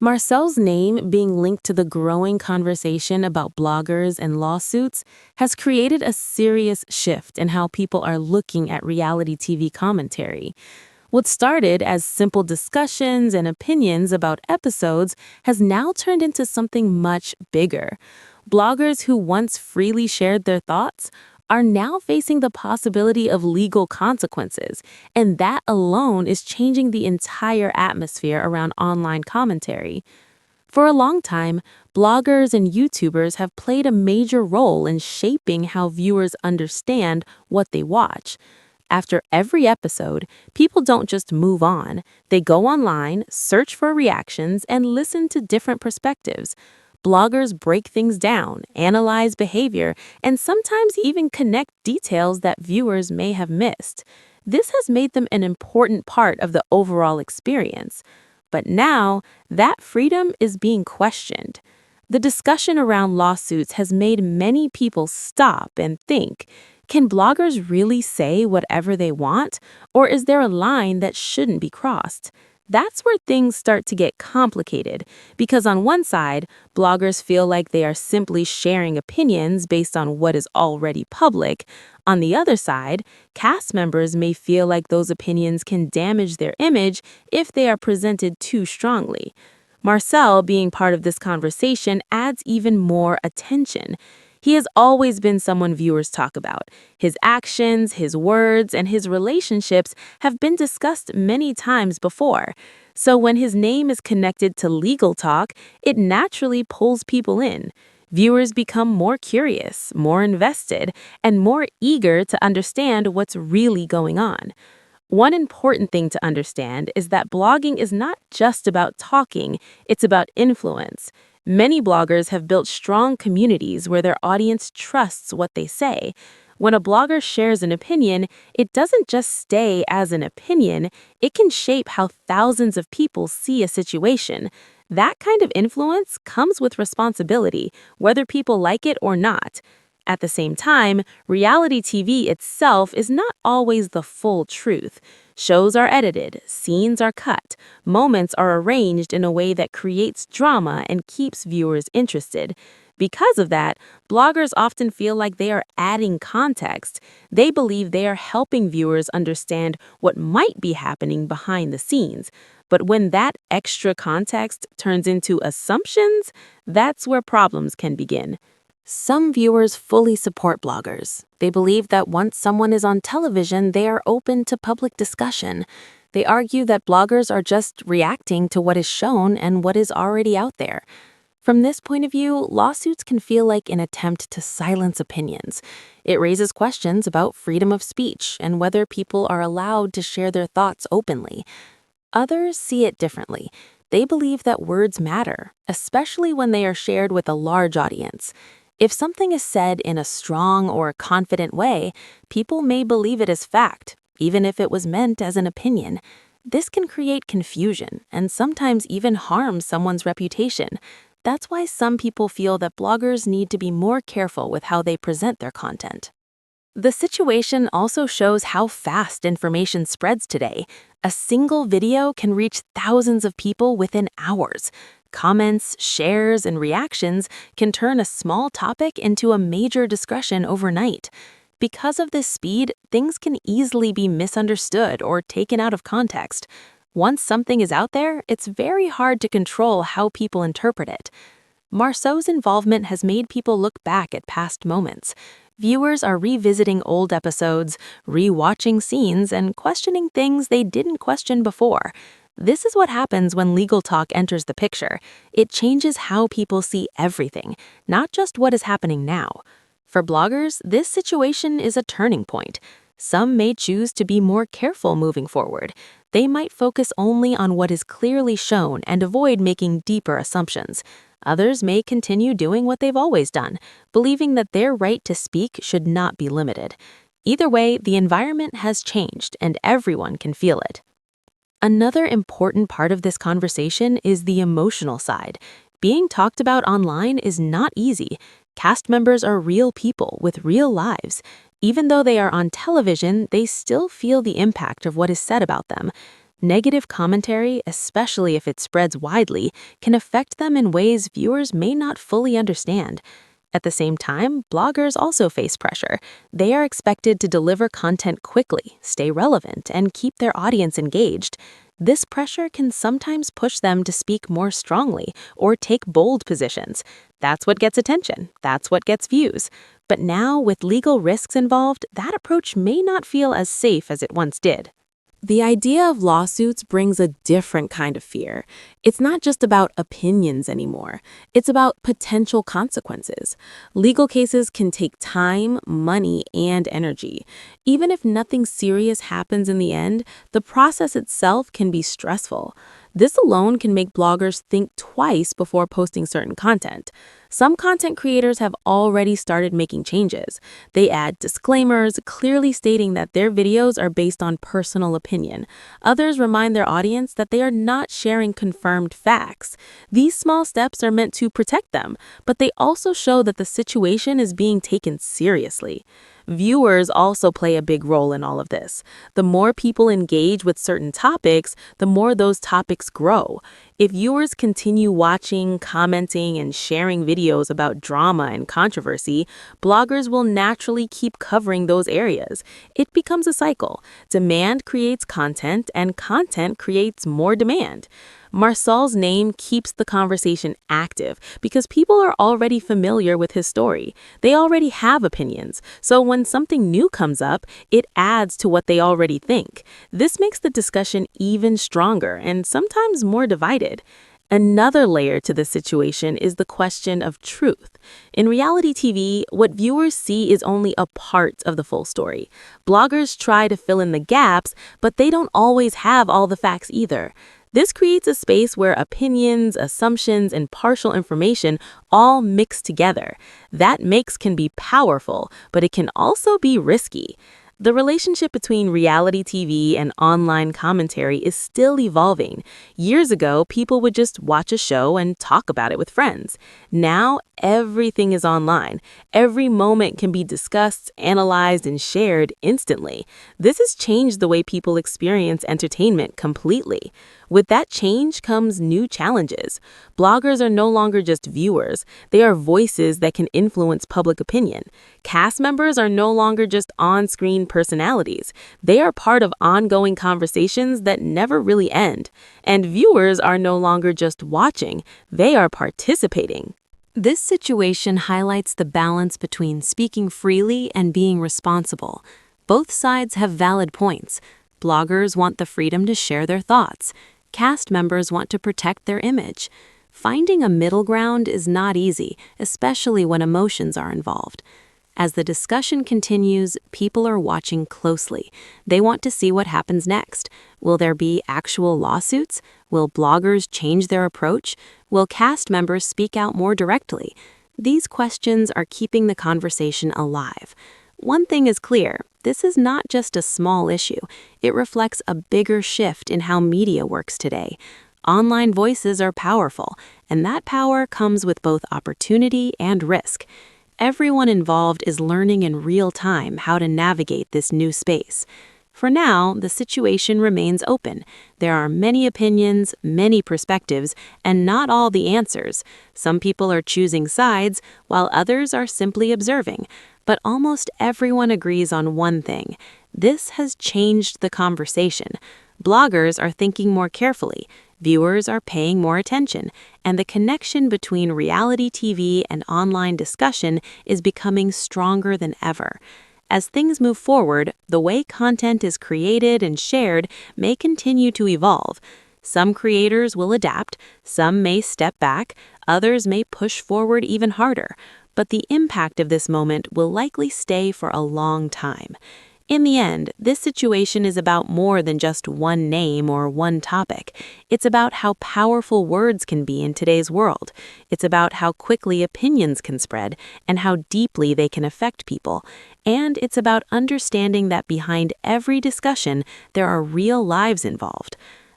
Marcel's name being linked to the growing conversation about bloggers and lawsuits has created a serious shift in how people are looking at reality TV commentary. What started as simple discussions and opinions about episodes has now turned into something much bigger. Bloggers who once freely shared their thoughts are now facing the possibility of legal consequences, and that alone is changing the entire atmosphere around online commentary. For a long time, bloggers and YouTubers have played a major role in shaping how viewers understand what they watch. After every episode, people don't just move on. They go online, search for reactions, and listen to different perspectives. Bloggers break things down, analyze behavior, and sometimes even connect details that viewers may have missed. This has made them an important part of the overall experience. But now, that freedom is being questioned. The discussion around lawsuits has made many people stop and think, can bloggers really say whatever they want, or is there a line that shouldn't be crossed? That's where things start to get complicated, because on one side, bloggers feel like they are simply sharing opinions based on what is already public. On the other side, cast members may feel like those opinions can damage their image if they are presented too strongly. Marcel being part of this conversation adds even more attention. He has always been someone viewers talk about. His actions, his words, and his relationships have been discussed many times before. So when his name is connected to legal talk, it naturally pulls people in. Viewers become more curious, more invested, and more eager to understand what's really going on. One important thing to understand is that blogging is not just about talking, it's about influence. Many bloggers have built strong communities where their audience trusts what they say. When a blogger shares an opinion, it doesn't just stay as an opinion, it can shape how thousands of people see a situation. That kind of influence comes with responsibility, whether people like it or not. At the same time, reality TV itself is not always the full truth. Shows are edited, scenes are cut, moments are arranged in a way that creates drama and keeps viewers interested. Because of that, bloggers often feel like they are adding context. They believe they are helping viewers understand what might be happening behind the scenes. But when that extra context turns into assumptions, that's where problems can begin. Some viewers fully support bloggers. They believe that once someone is on television, they are open to public discussion. They argue that bloggers are just reacting to what is shown and what is already out there. From this point of view, lawsuits can feel like an attempt to silence opinions. It raises questions about freedom of speech and whether people are allowed to share their thoughts openly. Others see it differently. They believe that words matter, especially when they are shared with a large audience. If something is said in a strong or confident way, people may believe it as fact, even if it was meant as an opinion. This can create confusion and sometimes even harm someone's reputation. That's why some people feel that bloggers need to be more careful with how they present their content. The situation also shows how fast information spreads today. A single video can reach thousands of people within hours. Comments, shares, and reactions can turn a small topic into a major discussion overnight. Because of this speed, things can easily be misunderstood or taken out of context. Once something is out there, it's very hard to control how people interpret it. Marsau's involvement has made people look back at past moments. Viewers are revisiting old episodes, re-watching scenes, and questioning things they didn't question before. This is what happens when legal talk enters the picture. It changes how people see everything, not just what is happening now. For bloggers, this situation is a turning point. Some may choose to be more careful moving forward. They might focus only on what is clearly shown and avoid making deeper assumptions. Others may continue doing what they've always done, believing that their right to speak should not be limited. Either way, the environment has changed and everyone can feel it. Another important part of this conversation is the emotional side. Being talked about online is not easy. Cast members are real people with real lives. Even though they are on television, they still feel the impact of what is said about them. Negative commentary, especially if it spreads widely, can affect them in ways viewers may not fully understand. At the same time, bloggers also face pressure. They are expected to deliver content quickly, stay relevant, and keep their audience engaged. This pressure can sometimes push them to speak more strongly or take bold positions. That's what gets attention. That's what gets views. But now, with legal risks involved, that approach may not feel as safe as it once did. The idea of lawsuits brings a different kind of fear. It's not just about opinions anymore. It's about potential consequences. Legal cases can take time, money, and energy. Even if nothing serious happens in the end, the process itself can be stressful. This alone can make bloggers think twice before posting certain content. Some content creators have already started making changes. They add disclaimers, clearly stating that their videos are based on personal opinion. Others remind their audience that they are not sharing confirmed facts. These small steps are meant to protect them, but they also show that the situation is being taken seriously. Viewers also play a big role in all of this. The more people engage with certain topics, the more those topics grow. If viewers continue watching, commenting, and sharing videos about drama and controversy, bloggers will naturally keep covering those areas. It becomes a cycle. Demand creates content, and content creates more demand. Marcel's name keeps the conversation active because people are already familiar with his story. They already have opinions, so when something new comes up, it adds to what they already think. This makes the discussion even stronger and sometimes more divided. Another layer to the situation is the question of truth. In reality TV, what viewers see is only a part of the full story. Bloggers try to fill in the gaps, but they don't always have all the facts either. This creates a space where opinions, assumptions, and partial information all mix together. That mix can be powerful, but it can also be risky. The relationship between reality TV and online commentary is still evolving. Years ago, people would just watch a show and talk about it with friends. Now, everything is online. Every moment can be discussed, analyzed, and shared instantly. This has changed the way people experience entertainment completely. With that change comes new challenges. Bloggers are no longer just viewers. They are voices that can influence public opinion. Cast members are no longer just on-screen personalities. They are part of ongoing conversations that never really end. And viewers are no longer just watching. They are participating. This situation highlights the balance between speaking freely and being responsible. Both sides have valid points. Bloggers want the freedom to share their thoughts. Cast members want to protect their image. Finding a middle ground is not easy, especially when emotions are involved. As the discussion continues, people are watching closely. They want to see what happens next. Will there be actual lawsuits? Will bloggers change their approach? Will cast members speak out more directly? These questions are keeping the conversation alive. One thing is clear, this is not just a small issue. It reflects a bigger shift in how media works today. Online voices are powerful, and that power comes with both opportunity and risk. Everyone involved is learning in real time how to navigate this new space. For now, the situation remains open. There are many opinions, many perspectives, and not all the answers. Some people are choosing sides, while others are simply observing. But almost everyone agrees on one thing. This has changed the conversation. Bloggers are thinking more carefully. Viewers are paying more attention, and the connection between reality TV and online discussion is becoming stronger than ever. As things move forward, the way content is created and shared may continue to evolve. Some creators will adapt, some may step back, others may push forward even harder, but the impact of this moment will likely stay for a long time. In the end, this situation is about more than just one name or one topic. It's about how powerful words can be in today's world. It's about how quickly opinions can spread and how deeply they can affect people. And it's about understanding that behind every discussion, there are real lives involved.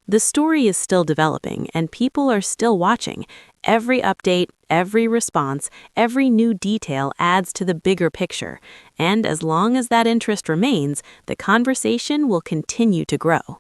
The story is still developing, and people are still watching. Every update, every response, every new detail adds to the bigger picture. And as long as that interest remains, the conversation will continue to grow.